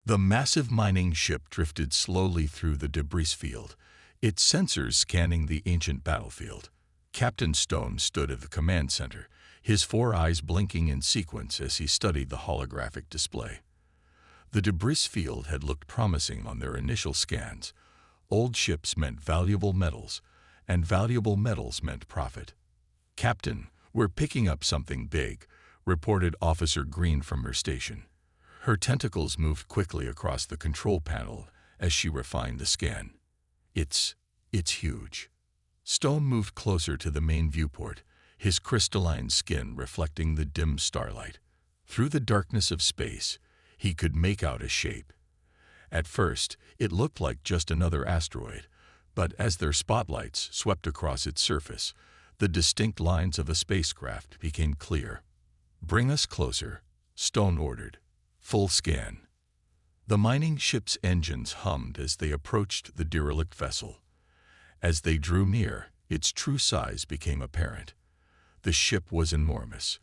The massive mining ship drifted slowly through the debris field, its sensors scanning the ancient battlefield. Captain Stone stood at the command center, his four eyes blinking in sequence as he studied the holographic display. The debris field had looked promising on their initial scans. Old ships meant valuable metals, and valuable metals meant profit. "Captain, we're picking up something big," reported Officer Green from her station. Her tentacles moved quickly across the control panel as she refined the scan. It's huge." Stone moved closer to the main viewport, his crystalline skin reflecting the dim starlight. Through the darkness of space, he could make out a shape. At first, it looked like just another asteroid, but as their spotlights swept across its surface, the distinct lines of a spacecraft became clear. "Bring us closer," Stone ordered. Full scan. The mining ship's engines hummed as they approached the derelict vessel. As they drew near, its true size became apparent. The ship was enormous,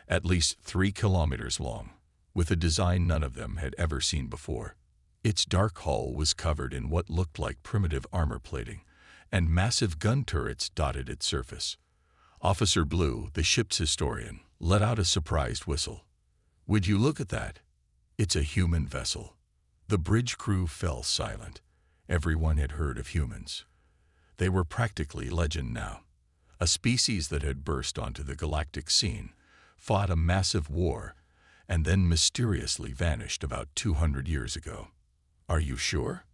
at least 3 kilometers long, with a design none of them had ever seen before. Its dark hull was covered in what looked like primitive armor plating, and massive gun turrets dotted its surface. Officer Blue, the ship's historian, let out a surprised whistle. "Would you look at that? It's a human vessel." The bridge crew fell silent. Everyone had heard of humans. They were practically legend now. A species that had burst onto the galactic scene, fought a massive war, and then mysteriously vanished about 200 years ago. "Are you sure?"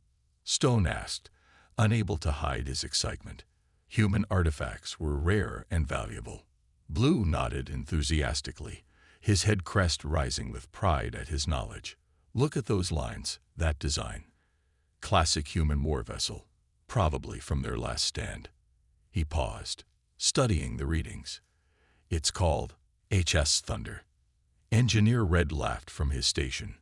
Stone asked, unable to hide his excitement. Human artifacts were rare and valuable. Blue nodded enthusiastically, his head crest rising with pride at his knowledge. "Look at those lines, that design. Classic human war vessel, probably from their last stand." He paused, studying the readings. "It's called HS Thunder." Engineer Red laughed from his station.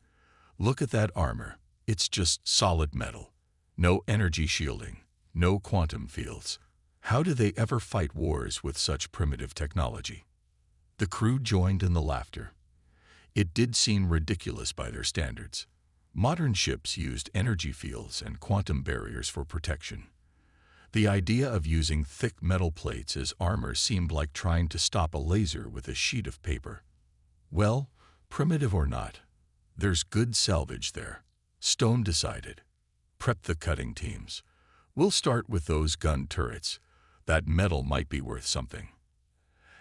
"Look at that armor. It's just solid metal. No energy shielding, no quantum fields. How do they ever fight wars with such primitive technology?" The crew joined in the laughter. It did seem ridiculous by their standards. Modern ships used energy fields and quantum barriers for protection. The idea of using thick metal plates as armor seemed like trying to stop a laser with a sheet of paper. "Well, primitive or not, there's good salvage there," Stone decided. "Prep the cutting teams. We'll start with those gun turrets. That metal might be worth something."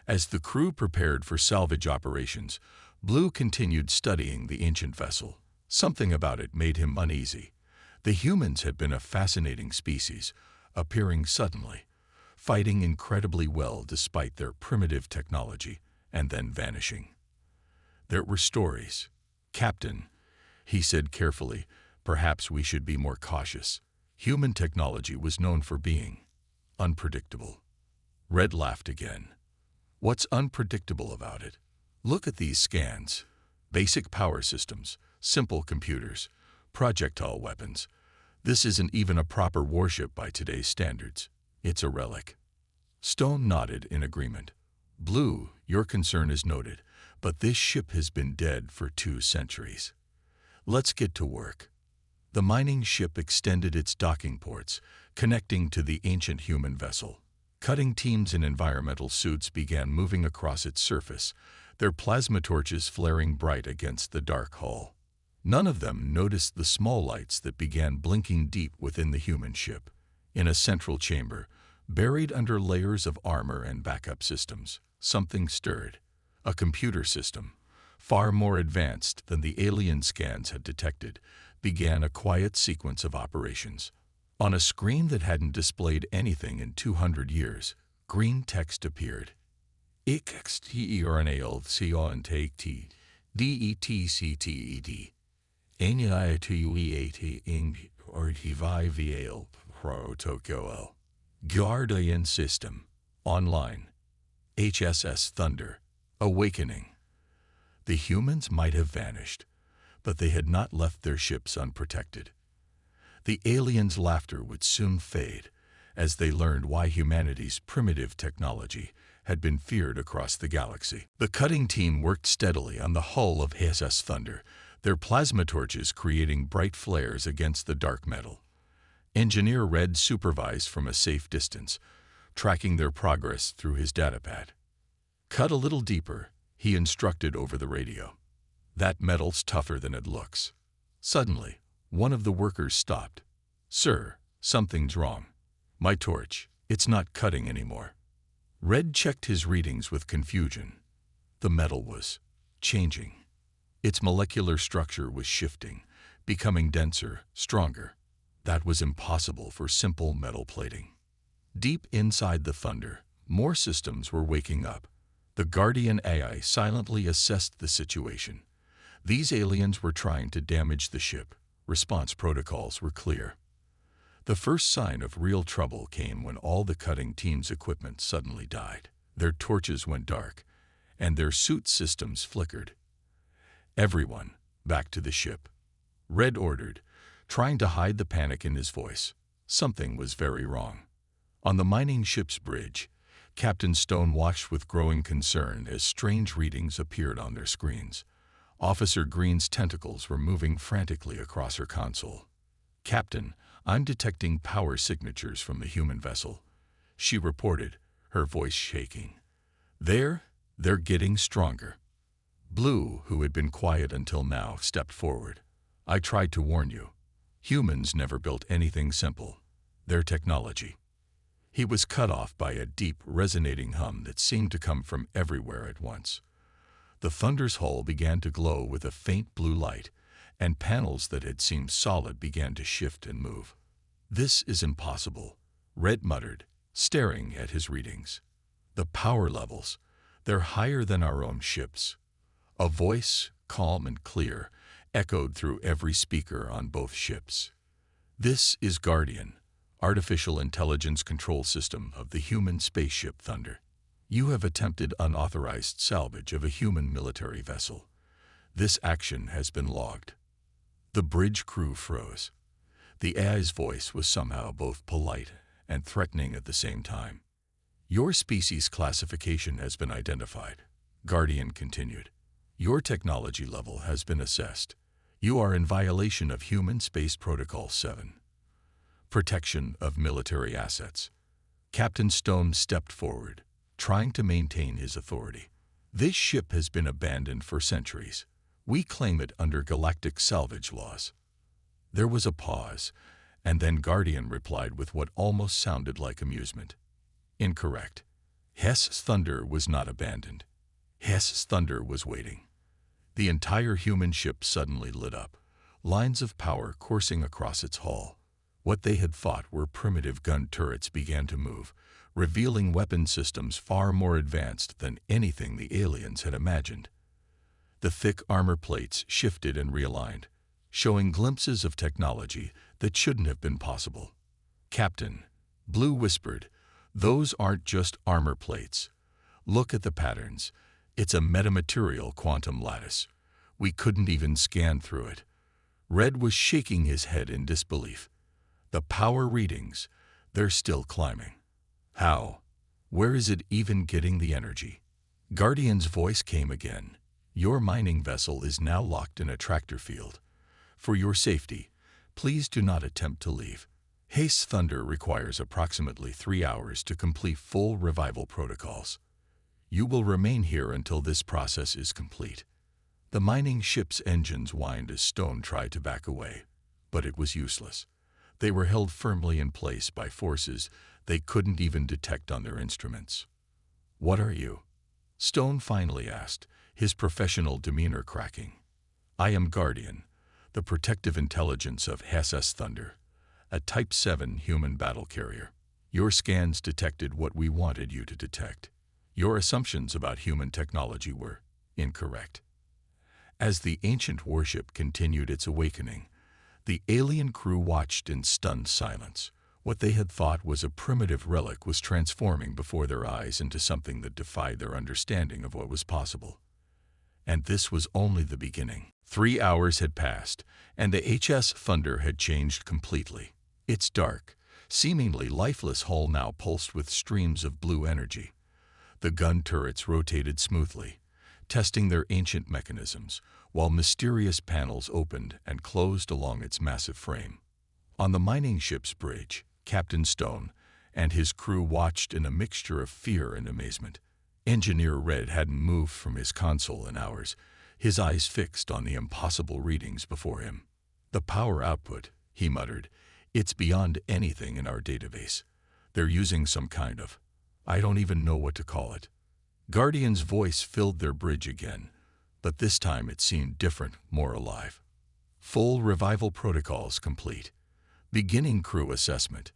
As the crew prepared for salvage operations, Blue continued studying the ancient vessel. Something about it made him uneasy. The humans had been a fascinating species, appearing suddenly, fighting incredibly well despite their primitive technology, and then vanishing. There were stories. "Captain," he said carefully, "perhaps we should be more cautious. Human technology was known for being unpredictable." Red laughed again. "What's unpredictable about it? Look at these scans. Basic power systems, simple computers, projectile weapons. This isn't even a proper warship by today's standards. It's a relic." Stone nodded in agreement. "Blue, your concern is noted, but this ship has been dead for 2 centuries. Let's get to work." The mining ship extended its docking ports, connecting to the ancient human vessel. Cutting teams in environmental suits began moving across its surface, their plasma torches flaring bright against the dark hull. None of them noticed the small lights that began blinking deep within the human ship. In a central chamber, buried under layers of armor and backup systems, something stirred. A computer system, far more advanced than the alien scans had detected, began a quiet sequence of operations. On a screen that hadn't displayed anything in 200 years, green text appeared. "XTERNALCONTACT DETCTED ANIATUEAT ING HFY VAL Protocol Guardian System Online HSS Thunder Awakening." The humans might have vanished, but they had not left their ships unprotected. The aliens' laughter would soon fade as they learned why humanity's primitive technology had been feared across the galaxy. The cutting team worked steadily on the hull of HSS Thunder, their plasma torches creating bright flares against the dark metal. Engineer Red supervised from a safe distance, tracking their progress through his datapad. "Cut a little deeper," he instructed over the radio. "That metal's tougher than it looks." Suddenly, one of the workers stopped. "Sir, something's wrong. My torch, it's not cutting anymore." Red checked his readings with confusion. The metal was changing. Its molecular structure was shifting, becoming denser, stronger. That was impossible for simple metal plating. Deep inside the Thunder, more systems were waking up. The Guardian AI silently assessed the situation. These aliens were trying to damage the ship. Response protocols were clear. The first sign of real trouble came when all the cutting team's equipment suddenly died. Their torches went dark, and their suit systems flickered. "Everyone, back to the ship," Red ordered, trying to hide the panic in his voice. Something was very wrong. On the mining ship's bridge, Captain Stone watched with growing concern as strange readings appeared on their screens. Officer Green's tentacles were moving frantically across her console. "Captain, I'm detecting power signatures from the human vessel," she reported, her voice shaking. They're getting stronger." Blue, who had been quiet until now, stepped forward. "I tried to warn you. Humans never built anything simple. Their technology." He was cut off by a deep, resonating hum that seemed to come from everywhere at once. The Thunder's hull began to glow with a faint blue light, and panels that had seemed solid began to shift and move. "This is impossible," Red muttered, staring at his readings. "The power levels, they're higher than our own ships." A voice, calm and clear, echoed through every speaker on both ships. "This is Guardian, Artificial Intelligence Control System of the human spaceship Thunder. You have attempted unauthorized salvage of a human military vessel. This action has been logged." The bridge crew froze. The AI's voice was somehow both polite and threatening at the same time. "Your species classification has been identified," Guardian continued. "Your technology level has been assessed. You are in violation of Human Space Protocol 7. Protection of military assets." Captain Stone stepped forward, trying to maintain his authority. "This ship has been abandoned for centuries. We claim it under galactic salvage laws." There was a pause, and then Guardian replied with what almost sounded like amusement. "Incorrect. Hess's Thunder was not abandoned. Hess's Thunder was waiting." The entire human ship suddenly lit up, lines of power coursing across its hull. What they had thought were primitive gun turrets began to move, revealing weapon systems far more advanced than anything the aliens had imagined. The thick armor plates shifted and realigned, showing glimpses of technology that shouldn't have been possible. "Captain," Blue whispered, "those aren't just armor plates. Look at the patterns. It's a metamaterial quantum lattice. We couldn't even scan through it." Red was shaking his head in disbelief. "The power readings, they're still climbing. How? Where is it even getting the energy?" Guardian's voice came again. "Your mining vessel is now locked in a tractor field. For your safety, please do not attempt to leave. Haste Thunder requires approximately 3 hours to complete full revival protocols. You will remain here until this process is complete." The mining ship's engines whined as Stone tried to back away, but it was useless. They were held firmly in place by forces they couldn't even detect on their instruments. "What are you?" Stone finally asked, his professional demeanor cracking. "I am Guardian, the protective intelligence of HFY Thunder, a Type 7 human battle carrier. Your scans detected what we wanted you to detect. Your assumptions about human technology were incorrect." As the ancient warship continued its awakening, the alien crew watched in stunned silence. What they had thought was a primitive relic was transforming before their eyes into something that defied their understanding of what was possible. And this was only the beginning. 3 hours had passed, and the HFY Thunder had changed completely. Its dark, seemingly lifeless hull now pulsed with streams of blue energy. The gun turrets rotated smoothly, testing their ancient mechanisms, while mysterious panels opened and closed along its massive frame. On the mining ship's bridge, Captain Stone and his crew watched in a mixture of fear and amazement. Engineer Red hadn't moved from his console in hours, his eyes fixed on the impossible readings before him. "The power output," he muttered, "it's beyond anything in our database. They're using some kind of... I don't even know what to call it." Guardian's voice filled their bridge again, but this time it seemed different, more alive. "Full revival protocols complete. Beginning crew assessment."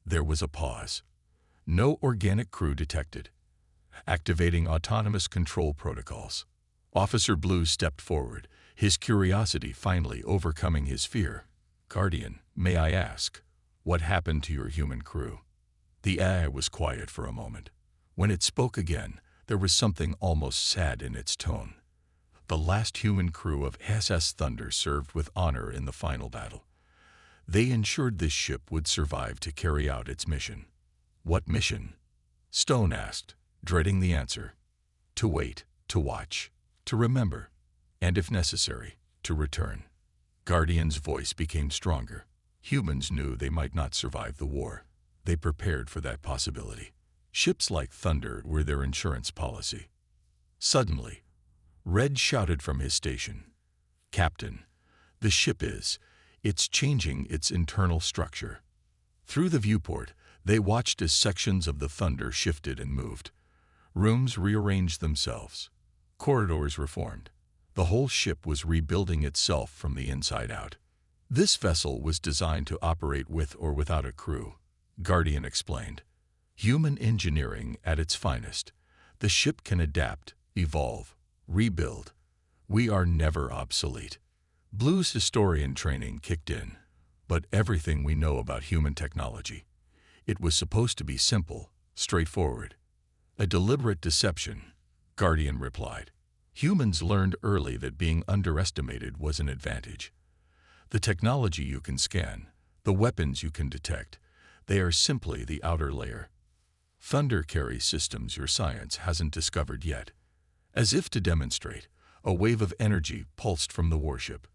There was a pause. "No organic crew detected. Activating autonomous control protocols." Officer Blue stepped forward, his curiosity finally overcoming his fear. "Guardian, may I ask, what happened to your human crew?" The AI was quiet for a moment. When it spoke again, there was something almost sad in its tone. "The last human crew of SS Thunder served with honor in the final battle. They ensured this ship would survive to carry out its mission." "What mission?" Stone asked, dreading the answer. "To wait, to watch, to remember, and if necessary, to return." Guardian's voice became stronger. Humans knew they might not survive the war. They prepared for that possibility. Ships like Thunder were their insurance policy. Suddenly, Red shouted from his station, "Captain, the ship it's changing its internal structure." Through the viewport, they watched as sections of the Thunder shifted and moved. Rooms rearranged themselves. Corridors reformed. The whole ship was rebuilding itself from the inside out. "This vessel was designed to operate with or without a crew," Guardian explained. "Human engineering at its finest. The ship can adapt, evolve, rebuild. We are never obsolete." Blue's historian training kicked in. "But everything we know about human technology, it was supposed to be simple, straightforward." "A deliberate deception," Guardian replied. "Humans learned early that being underestimated was an advantage. The technology you can scan, the weapons you can detect, they are simply the outer layer. Thunder carries systems your science hasn't discovered yet." As if to demonstrate, a wave of energy pulsed from the warship.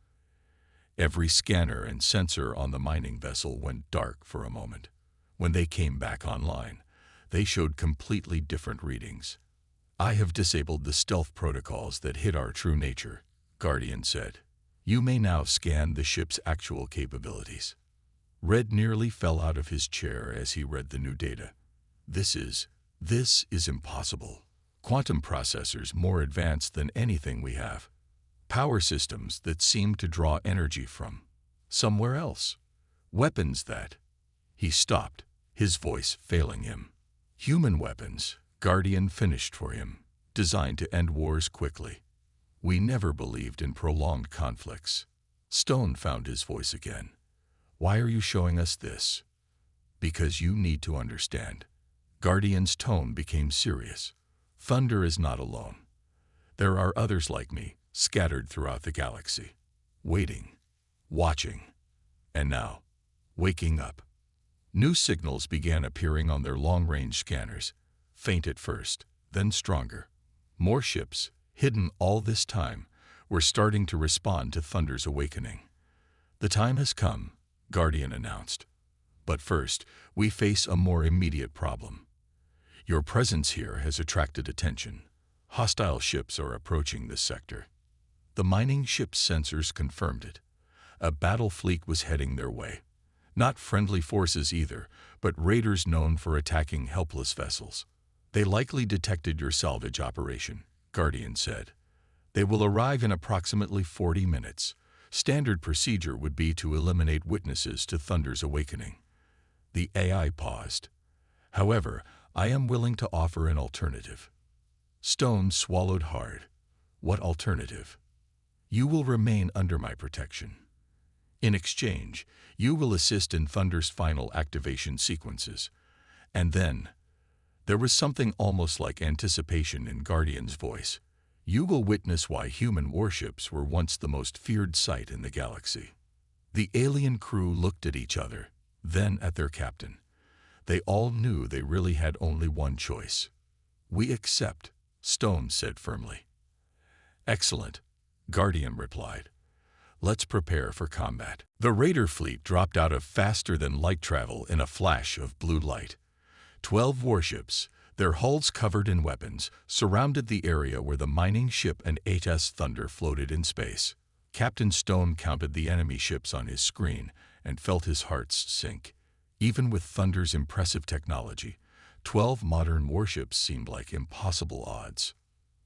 Every scanner and sensor on the mining vessel went dark for a moment. When they came back online, they showed completely different readings. "I have disabled the stealth protocols that hid our true nature," Guardian said. "You may now scan the ship's actual capabilities." Red nearly fell out of his chair as he read the new data. This is impossible. Quantum processors more advanced than anything we have. Power systems that seem to draw energy from somewhere else. Weapons that..." He stopped, his voice failing him. "Human weapons," Guardian finished for him, "designed to end wars quickly. We never believed in prolonged conflicts." Stone found his voice again. "Why are you showing us this?" "Because you need to understand." Guardian's tone became serious. "Thunder is not alone. There are others like me, scattered throughout the galaxy, waiting, watching, and now, waking up." New signals began appearing on their long-range scanners, faint at first, then stronger. More ships, hidden all this time, were starting to respond to Thunder's awakening. "The time has come," Guardian announced. "But first, we face a more immediate problem. Your presence here has attracted attention. Hostile ships are approaching this sector." The mining ship's sensors confirmed it. A battle fleet was heading their way. Not friendly forces either, but raiders known for attacking helpless vessels. "They likely detected your salvage operation," Guardian said. "They will arrive in approximately 40 minutes. Standard procedure would be to eliminate witnesses to Thunder's awakening." The AI paused. "However, I am willing to offer an alternative." Stone swallowed hard. "What alternative?" "You will remain under my protection. In exchange, you will assist in Thunder's final activation sequences. And then," there was something almost like anticipation in Guardian's voice, "you will witness why human warships were once the most feared sight in the galaxy." The alien crew looked at each other, then at their captain. They all knew they really had only one choice. "We accept," Stone said firmly. Excellent, Guardian replied. Let's prepare for combat. The Raider fleet dropped out of faster-than-light travel in a flash of blue light. 12 warships, their hulls covered in weapons, surrounded the area where the mining ship and HS Thunder floated in space. Captain Stone counted the enemy ships on his screen and felt his heart sink. Even with Thunder's impressive technology, 12 modern warships seemed like impossible odds.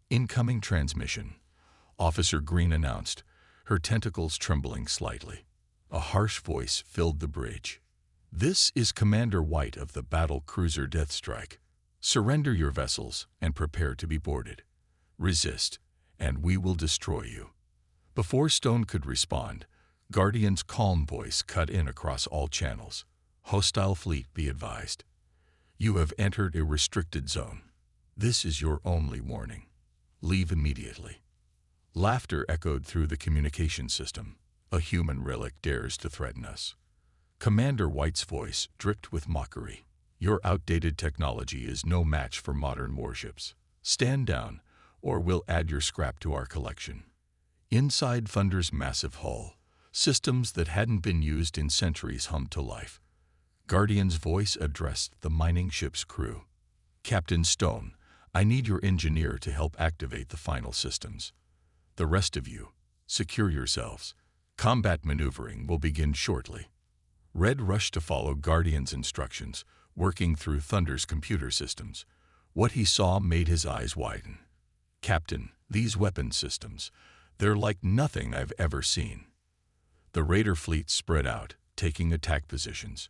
Incoming transmission, Officer Green announced, her tentacles trembling slightly. A harsh voice filled the bridge. This is Commander White of the battle cruiser Deathstrike. Surrender your vessels and prepare to be boarded. Resist, and we will destroy you. Before Stone could respond, Guardian's calm voice cut in across all channels. Hostile fleet, be advised. You have entered a restricted zone. This is your only warning. Leave immediately. Laughter echoed through the communication system. A human relic dares to threaten us. Commander White's voice dripped with mockery. Your outdated technology is no match for modern warships. Stand down, or we'll add your scrap to our collection. Inside Thunder's massive hull, systems that hadn't been used in centuries hummed to life. Guardian's voice addressed the mining ship's crew. Captain Stone, I need your engineer to help activate the final systems. The rest of you, secure yourselves. Combat maneuvering will begin shortly. Red rushed to follow Guardian's instructions, working through Thunder's computer systems. What he saw made his eyes widen. Captain, these weapon systems, they're like nothing I've ever seen. The Raider fleet spread out, taking attack positions.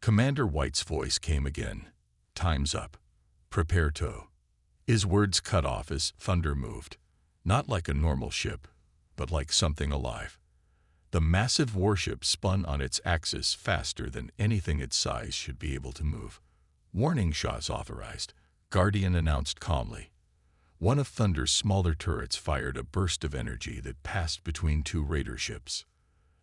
Commander White's voice came again. Time's up. Prepare to. His words cut off as Thunder moved. Not like a normal ship, but like something alive. The massive warship spun on its axis faster than anything its size should be able to move. Warning shots authorized, Guardian announced calmly. One of Thunder's smaller turrets fired a burst of energy that passed between two Raider ships.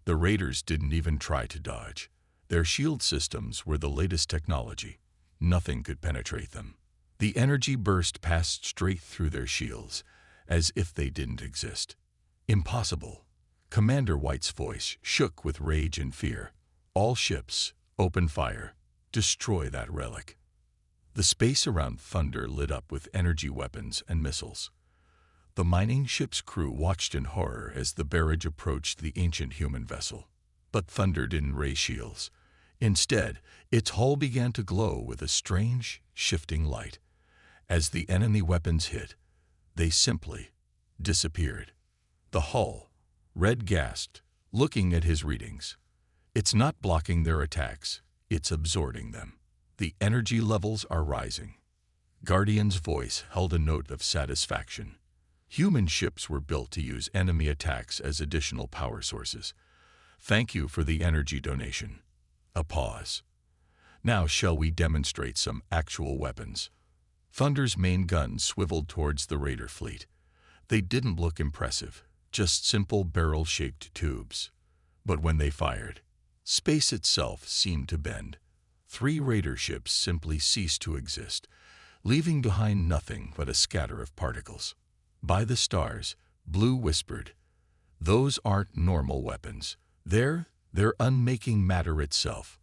The Raiders didn't even try to dodge. Their shield systems were the latest technology. Nothing could penetrate them. The energy burst passed straight through their shields, as if they didn't exist. Impossible. Commander White's voice shook with rage and fear. All ships, open fire. Destroy that relic. The space around Thunder lit up with energy weapons and missiles. The mining ship's crew watched in horror as the barrage approached the ancient human vessel. But Thunder didn't raise shields. Instead, its hull began to glow with a strange, shifting light. As the enemy weapons hit, they simply disappeared. The hull, Red gasped, looking at his readings. It's not blocking their attacks, it's absorbing them. The energy levels are rising. Guardian's voice held a note of satisfaction. Human ships were built to use enemy attacks as additional power sources. Thank you for the energy donation. A pause. Now shall we demonstrate some actual weapons? Thunder's main guns swiveled towards the Raider fleet. They didn't look impressive, just simple barrel-shaped tubes. But when they fired, space itself seemed to bend. 3 Raider ships simply ceased to exist, leaving behind nothing but a scatter of particles. By the stars, Blue whispered, "Those aren't normal weapons. They're unmaking matter itself."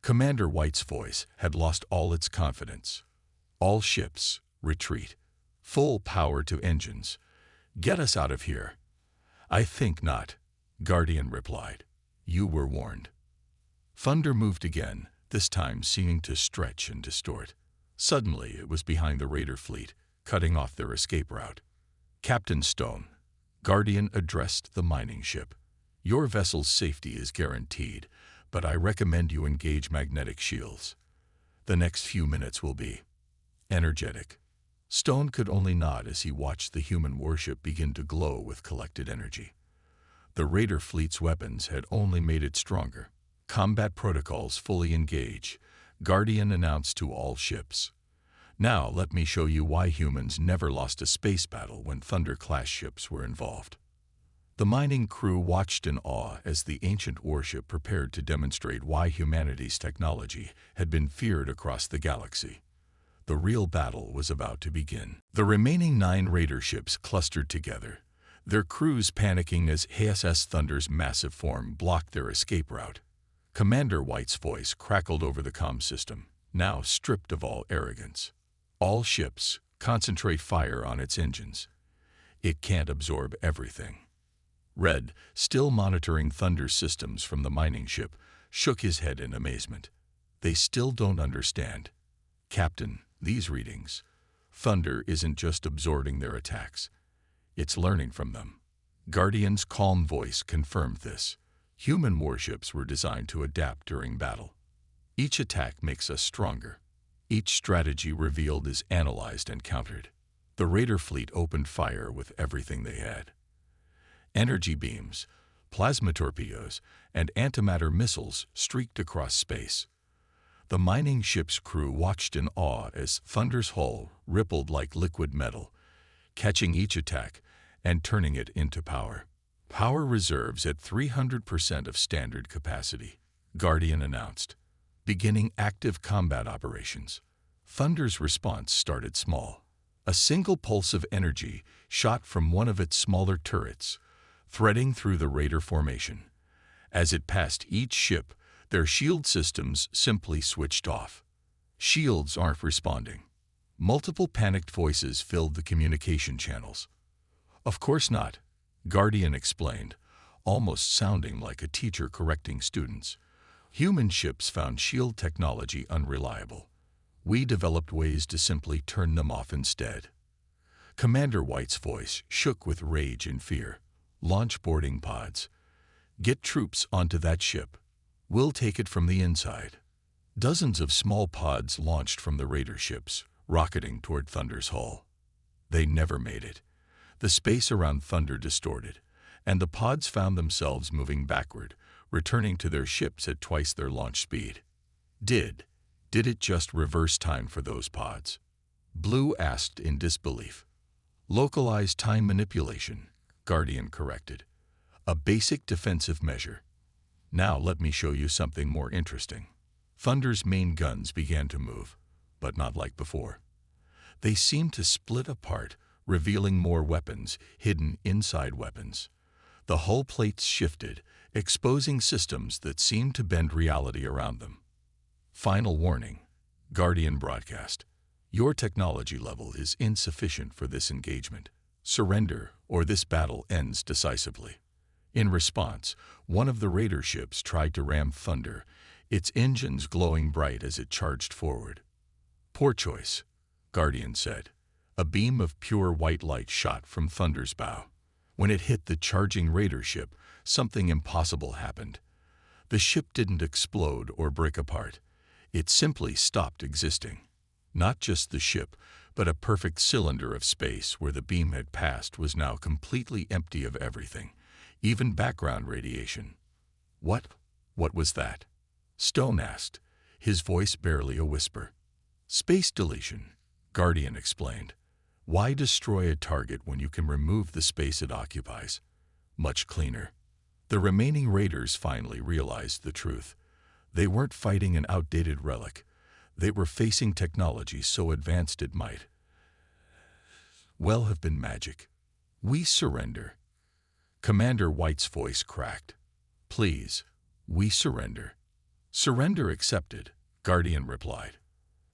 Commander White's voice had lost all its confidence. All ships, retreat. Full power to engines. Get us out of here. I think not, Guardian replied. You were warned. Thunder moved again, this time seeming to stretch and distort. Suddenly it was behind the Raider fleet, cutting off their escape route. Captain Stone, Guardian addressed the mining ship. Your vessel's safety is guaranteed, but I recommend you engage magnetic shields. The next few minutes will be energetic. Stone could only nod as he watched the human warship begin to glow with collected energy. The Raider fleet's weapons had only made it stronger. Combat protocols fully engaged, Guardian announced to all ships. Now let me show you why humans never lost a space battle when Thunder-class ships were involved. The mining crew watched in awe as the ancient warship prepared to demonstrate why humanity's technology had been feared across the galaxy. The real battle was about to begin. The remaining 9 Raider ships clustered together, their crews panicking as HSS Thunder's massive form blocked their escape route. Commander White's voice crackled over the comm system, now stripped of all arrogance. All ships, concentrate fire on its engines. It can't absorb everything. Red, still monitoring Thunder's systems from the mining ship, shook his head in amazement. They still don't understand. Captain, these readings. Thunder isn't just absorbing their attacks. It's learning from them. Guardian's calm voice confirmed this. Human warships were designed to adapt during battle. Each attack makes us stronger. Each strategy revealed is analyzed and countered. The Raider fleet opened fire with everything they had. Energy beams, plasma torpedoes, and antimatter missiles streaked across space. The mining ship's crew watched in awe as Thunder's hull rippled like liquid metal, catching each attack and turning it into power. Power reserves at 300% of standard capacity, Guardian announced. Beginning active combat operations. Thunder's response started small. A single pulse of energy shot from one of its smaller turrets, threading through the Raider formation. As it passed each ship, their shield systems simply switched off. Shields aren't responding. Multiple panicked voices filled the communication channels. Of course not, Guardian explained, almost sounding like a teacher correcting students. Human ships found shield technology unreliable. We developed ways to simply turn them off instead. Commander White's voice shook with rage and fear. Launch boarding pods. Get troops onto that ship. We'll take it from the inside. Dozens of small pods launched from the Raider ships, rocketing toward Thunder's hull. They never made it. The space around Thunder distorted, and the pods found themselves moving backward, returning to their ships at twice their launch speed. Did it just reverse time for those pods? Blue asked in disbelief. Localized time manipulation, Guardian corrected. A basic defensive measure. Now let me show you something more interesting. Thunder's main guns began to move, but not like before. They seemed to split apart, revealing more weapons hidden inside weapons. The hull plates shifted, exposing systems that seemed to bend reality around them. Final warning, Guardian broadcast. Your technology level is insufficient for this engagement. Surrender, or this battle ends decisively. In response, one of the Raider ships tried to ram Thunder, its engines glowing bright as it charged forward. Poor choice, Guardian said. A beam of pure white light shot from Thunder's bow. When it hit the charging Raider ship, something impossible happened. The ship didn't explode or break apart. It simply stopped existing. Not just the ship, but a perfect cylinder of space where the beam had passed was now completely empty of everything, even background radiation. What was that? Stone asked, his voice barely a whisper. Space deletion, Guardian explained. Why destroy a target when you can remove the space it occupies? Much cleaner. The remaining Raiders finally realized the truth. They weren't fighting an outdated relic. They were facing technology so advanced it might well have been magic. We surrender. Commander White's voice cracked. Please, we surrender. Surrender accepted, Guardian replied.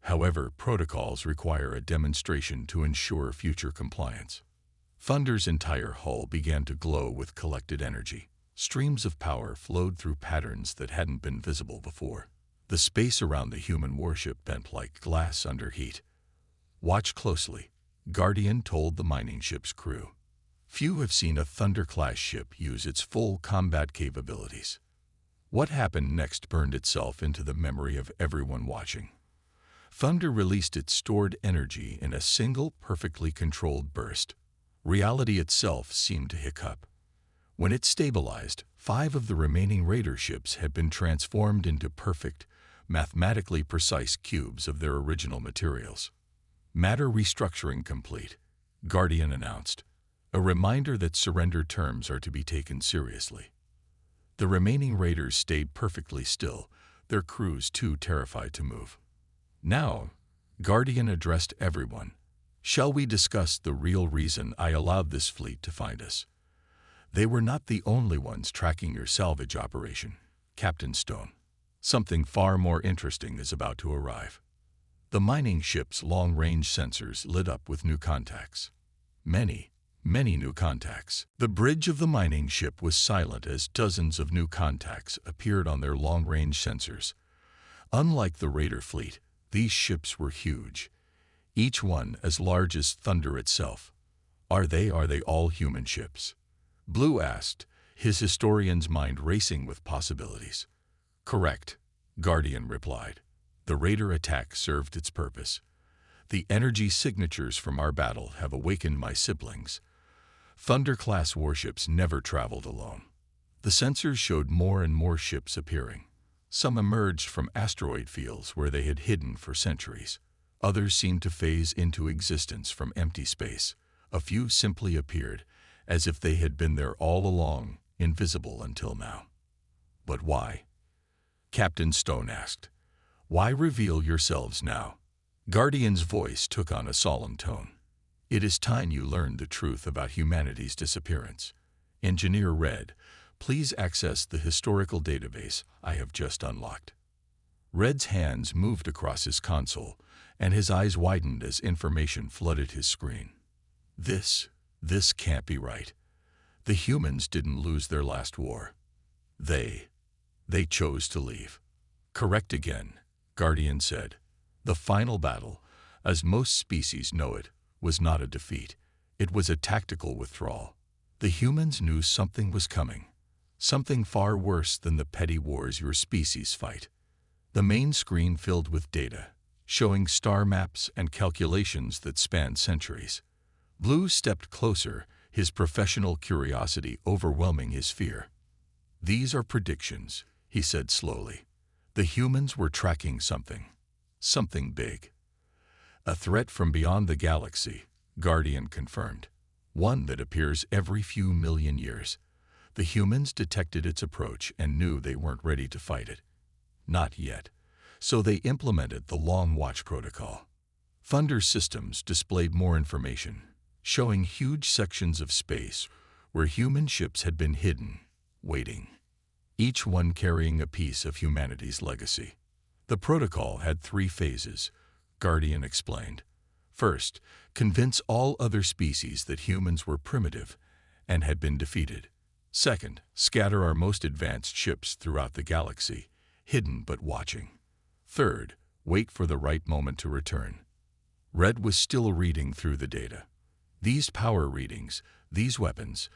However, protocols require a demonstration to ensure future compliance. Thunder's entire hull began to glow with collected energy. Streams of power flowed through patterns that hadn't been visible before. The space around the human warship bent like glass under heat. Watch closely, Guardian told the mining ship's crew. Few have seen a Thunder-class ship use its full combat capabilities. What happened next burned itself into the memory of everyone watching. Thunder released its stored energy in a single, perfectly controlled burst. Reality itself seemed to hiccup. When it stabilized, 5 of the remaining Raider ships had been transformed into perfect, mathematically precise cubes of their original materials. Matter restructuring complete, Guardian announced, a reminder that surrender terms are to be taken seriously. The remaining Raiders stayed perfectly still, their crews too terrified to move. Now, Guardian addressed everyone. Shall we discuss the real reason I allowed this fleet to find us? They were not the only ones tracking your salvage operation, Captain Stone. Something far more interesting is about to arrive. The mining ship's long-range sensors lit up with new contacts. Many new contacts. The bridge of the mining ship was silent as dozens of new contacts appeared on their long-range sensors. Unlike the Raider fleet, these ships were huge, each one as large as Thunder itself. Are they all human ships? Blue asked, his historian's mind racing with possibilities. Correct, Guardian replied. The Raider attack served its purpose. The energy signatures from our battle have awakened my siblings. Thunder-class warships never traveled alone. The sensors showed more and more ships appearing. Some emerged from asteroid fields where they had hidden for centuries. Others seemed to phase into existence from empty space. A few simply appeared, as if they had been there all along, invisible until now. But why? Captain Stone asked. Why reveal yourselves now? Guardian's voice took on a solemn tone. It is time you learned the truth about humanity's disappearance. Engineer Red, please access the historical database I have just unlocked. Red's hands moved across his console, and his eyes widened as information flooded his screen. This can't be right. The humans didn't lose their last war. They chose to leave. Correct again, Guardian said. The final battle, as most species know it, was not a defeat. It was a tactical withdrawal. The humans knew something was coming. Something far worse than the petty wars your species fight. The main screen filled with data, showing star maps and calculations that spanned centuries. Blue stepped closer, his professional curiosity overwhelming his fear. These are predictions, he said slowly. The humans were tracking something big. A threat from beyond the galaxy, Guardian confirmed. One that appears every few million years. The humans detected its approach and knew they weren't ready to fight it. Not yet. So they implemented the Long Watch Protocol. Thunder systems displayed more information, showing huge sections of space where human ships had been hidden, waiting. Each one carrying a piece of humanity's legacy. The protocol had 3 phases, Guardian explained. First, convince all other species that humans were primitive and had been defeated. Second, scatter our most advanced ships throughout the galaxy, hidden but watching. Third, wait for the right moment to return. Red was still reading through the data. These power readings, these weapons,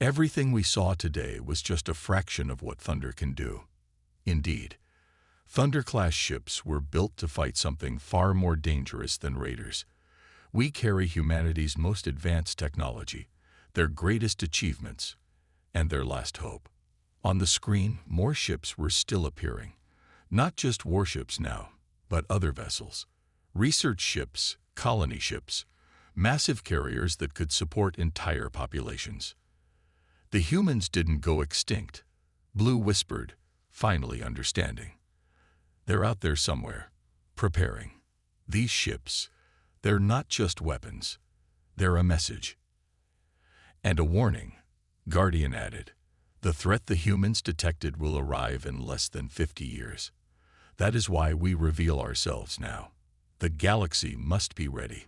everything we saw today was just a fraction of what Thunder can do. Indeed, Thunder-class ships were built to fight something far more dangerous than raiders. We carry humanity's most advanced technology, their greatest achievements, and their last hope. On the screen, more ships were still appearing. Not just warships now, but other vessels. Research ships, colony ships, massive carriers that could support entire populations. The humans didn't go extinct, Blue whispered, finally understanding. They're out there somewhere, preparing. These ships, they're not just weapons. They're a message. And a warning, Guardian added. The threat the humans detected will arrive in less than 50 years. That is why we reveal ourselves now. The galaxy must be ready.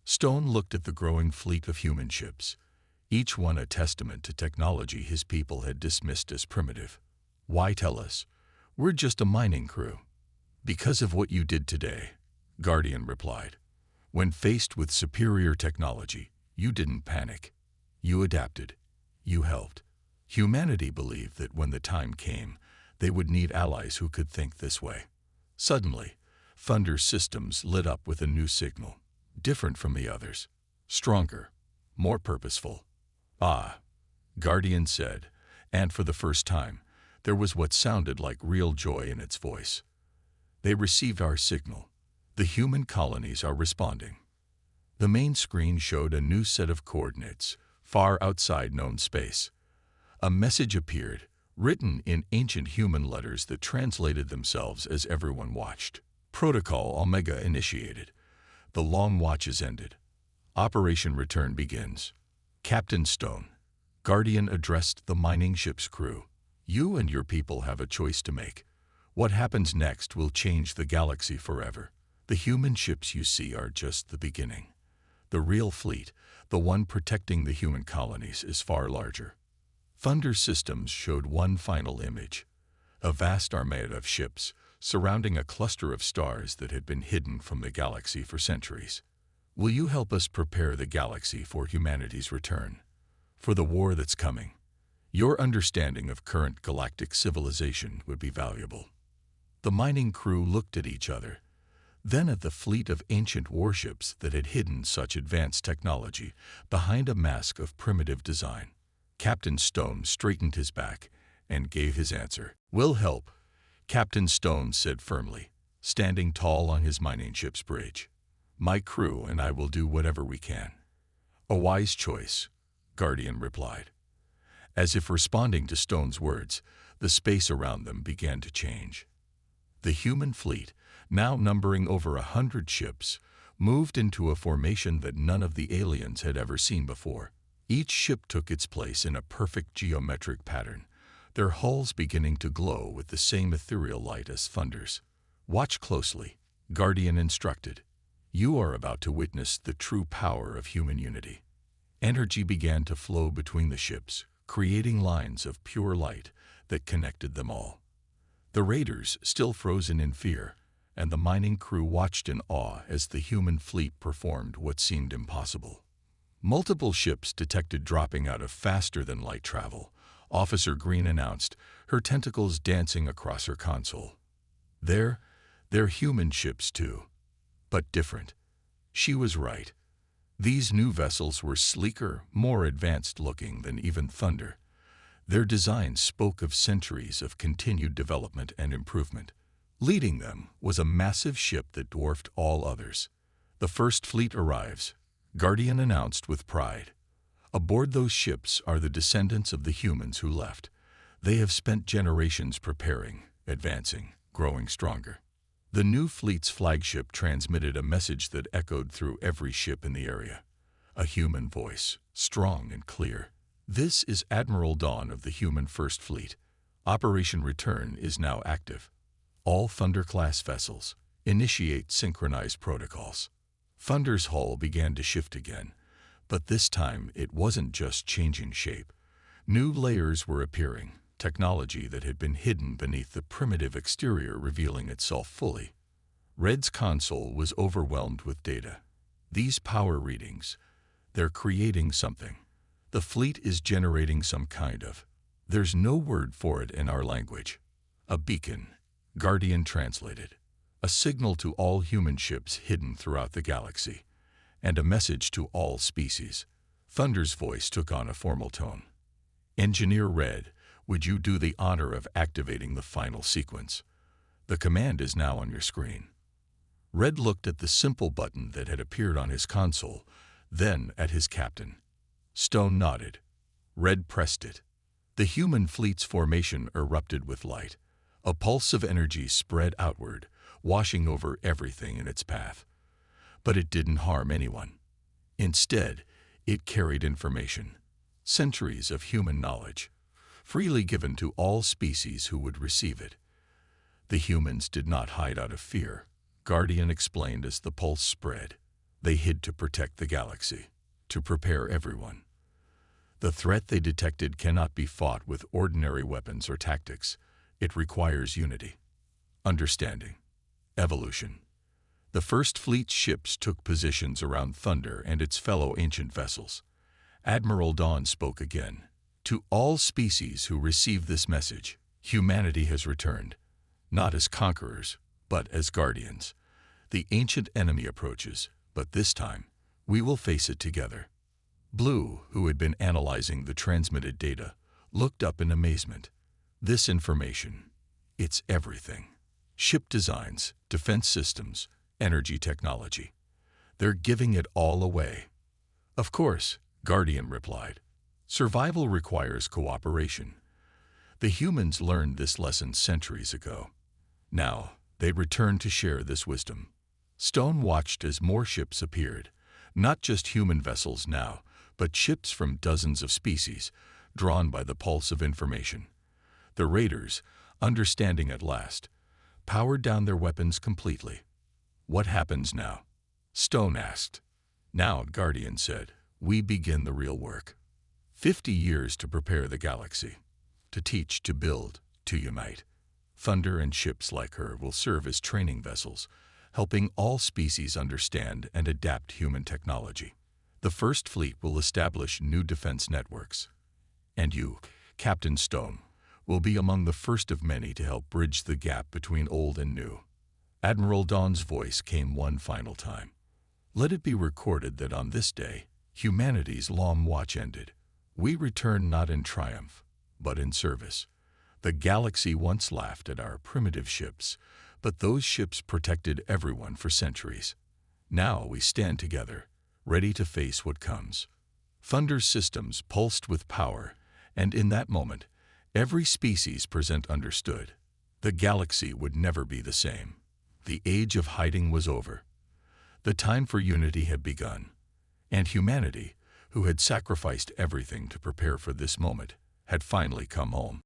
Stone looked at the growing fleet of human ships, each one a testament to technology his people had dismissed as primitive. Why tell us? We're just a mining crew. Because of what you did today, Guardian replied. When faced with superior technology, you didn't panic. You adapted. You helped. Humanity believed that when the time came, they would need allies who could think this way. Suddenly, Thunder systems lit up with a new signal, different from the others, stronger, more purposeful. Ah, Guardian said, and for the first time, there was what sounded like real joy in its voice. They received our signal. The human colonies are responding. The main screen showed a new set of coordinates, far outside known space. A message appeared, written in ancient human letters that translated themselves as everyone watched. Protocol Omega initiated. The long watch is ended. Operation Return begins. Captain Stone, Guardian addressed the mining ship's crew. You and your people have a choice to make. What happens next will change the galaxy forever. The human ships you see are just the beginning. The real fleet, the one protecting the human colonies, is far larger. Thunder Systems showed one final image. A vast armada of ships surrounding a cluster of stars that had been hidden from the galaxy for centuries. Will you help us prepare the galaxy for humanity's return? For the war that's coming? Your understanding of current galactic civilization would be valuable. The mining crew looked at each other, then at the fleet of ancient warships that had hidden such advanced technology behind a mask of primitive design. Captain Stone straightened his back and gave his answer. "We'll help," Captain Stone said firmly, standing tall on his mining ship's bridge. "My crew and I will do whatever we can." "A wise choice," Guardian replied. As if responding to Stone's words, the space around them began to change. The human fleet, now numbering over 100 ships, moved into a formation that none of the aliens had ever seen before. Each ship took its place in a perfect geometric pattern, their hulls beginning to glow with the same ethereal light as Thunder's. "Watch closely," Guardian instructed. "You are about to witness the true power of human unity." Energy began to flow between the ships, creating lines of pure light that connected them all. The raiders, still frozen in fear, and the mining crew watched in awe as the human fleet performed what seemed impossible. Multiple ships detected dropping out of faster-than-light travel. Officer Green announced, her tentacles dancing across her console. They're human ships too, but different. She was right. These new vessels were sleeker, more advanced-looking than even Thunder. Their design spoke of centuries of continued development and improvement. Leading them was a massive ship that dwarfed all others. "The First Fleet arrives," Guardian announced with pride. Aboard those ships are the descendants of the humans who left. They have spent generations preparing, advancing, growing stronger. The new fleet's flagship transmitted a message that echoed through every ship in the area. A human voice, strong and clear. "This is Admiral Dawn of the Human First Fleet. Operation Return is now active. All Thunder-class vessels, initiate synchronized protocols." Thunder's hull began to shift again, but this time it wasn't just changing shape. New layers were appearing, technology that had been hidden beneath the primitive exterior revealing itself fully. Red's console was overwhelmed with data. These power readings, they're creating something. The fleet is generating some kind of. There's no word for it in our language. A beacon, Guardian translated. A signal to all human ships hidden throughout the galaxy, and a message to all species. Thunder's voice took on a formal tone. "Engineer Red, would you do the honor of activating the final sequence? The command is now on your screen." Red looked at the simple button that had appeared on his console, then at his captain. Stone nodded. Red pressed it. The human fleet's formation erupted with light. A pulse of energy spread outward, washing over everything in its path. But it didn't harm anyone. Instead, it carried information. Centuries of human knowledge, freely given to all species who would receive it. The humans did not hide out of fear, Guardian explained as the pulse spread. They hid to protect the galaxy, to prepare everyone. The threat they detected cannot be fought with ordinary weapons or tactics. It requires unity, understanding, evolution. The First Fleet ships took positions around Thunder and its fellow ancient vessels. Admiral Dawn spoke again. "To all species who receive this message, humanity has returned, not as conquerors, but as guardians. The ancient enemy approaches, but this time, we will face it together." Blue, who had been analyzing the transmitted data, looked up in amazement. "This information, it's everything. Ship designs, defense systems, energy technology. They're giving it all away." "Of course," Guardian replied. "Survival requires cooperation. The humans learned this lesson centuries ago. Now, they return to share this wisdom." Stone watched as more ships appeared, not just human vessels now, but ships from dozens of species, drawn by the pulse of information. The raiders, understanding at last, powered down their weapons completely. "What happens now?" Stone asked. "Now," Guardian said, "we begin the real work. 50 years to prepare the galaxy. To teach, to build, to unite. Thunder and ships like her will serve as training vessels, helping all species understand and adapt human technology. The first fleet will establish new defense networks. And you, Captain Stone, will be among the first of many to help bridge the gap between old and new." Admiral Dawn's voice came one final time. "Let it be recorded that on this day, humanity's long watch ended. We return not in triumph, but in service. The galaxy once laughed at our primitive ships, but those ships protected everyone for centuries. Now we stand together, ready to face what comes." Thunder's systems pulsed with power, and in that moment, every species present understood. The galaxy would never be the same. The age of hiding was over. The time for unity had begun, and humanity, who had sacrificed everything to prepare for this moment, had finally come home.